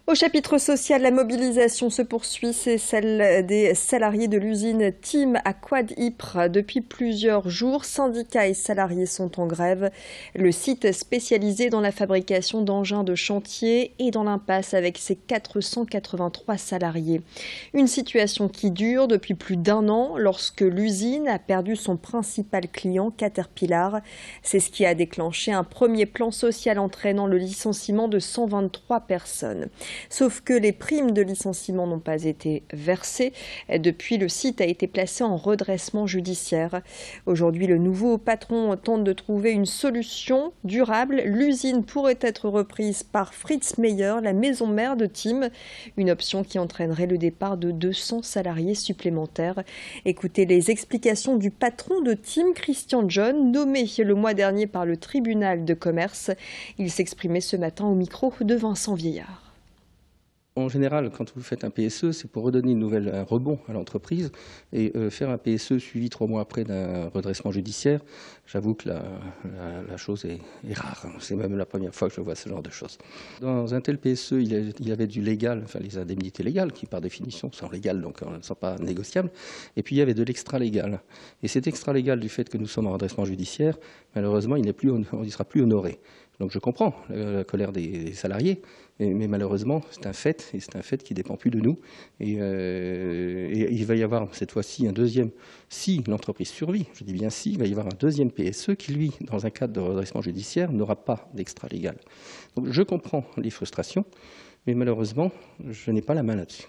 Au chapitre social, la mobilisation se poursuit. C'est celle des salariés de l'usine Tim à Quad Ypres. Depuis plusieurs jours, syndicats et salariés sont en grève. Le site spécialisé dans la fabrication d'engins de chantier est dans l'impasse avec ses 483 salariés. Une situation qui dure depuis plus d'un an lorsque l'usine a perdu son principal client, Caterpillar. C'est ce qui a déclenché un premier plan social entraînant le licenciement de 123 personnes. Sauf que les primes de licenciement n'ont pas été versées. Depuis, le site a été placé en redressement judiciaire. Aujourd'hui, le nouveau patron tente de trouver une solution durable. L'usine pourrait être reprise par Fritz Meyer, la maison mère de Tim. Une option qui entraînerait le départ de 200 salariés supplémentaires. Écoutez les explications du patron de Tim, Christian John, nommé le mois dernier par le tribunal de commerce. Il s'exprimait ce matin au micro de Vincent Vieillard. En général, quand vous faites un PSE, c'est pour redonner un rebond à l'entreprise. Et faire un PSE suivi 3 mois après d'un redressement judiciaire, j'avoue que la chose est rare. C'est même la première fois que je vois ce genre de choses. Dans un tel PSE, il y avait du légal, enfin les indemnités légales, qui par définition sont légales, donc ne sont pas négociables. Et puis il y avait de l'extra-légal. Et cet extra-légal, du fait que nous sommes en redressement judiciaire, malheureusement, il ne sera plus honoré. Donc je comprends la colère des salariés, mais malheureusement, c'est un fait, et c'est un fait qui ne dépend plus de nous. Et il va y avoir cette fois-ci un deuxième, si l'entreprise survit, je dis bien si, il va y avoir un deuxième PSE qui, lui, dans un cadre de redressement judiciaire, n'aura pas d'extra légal. Donc je comprends les frustrations, mais malheureusement, je n'ai pas la main là-dessus.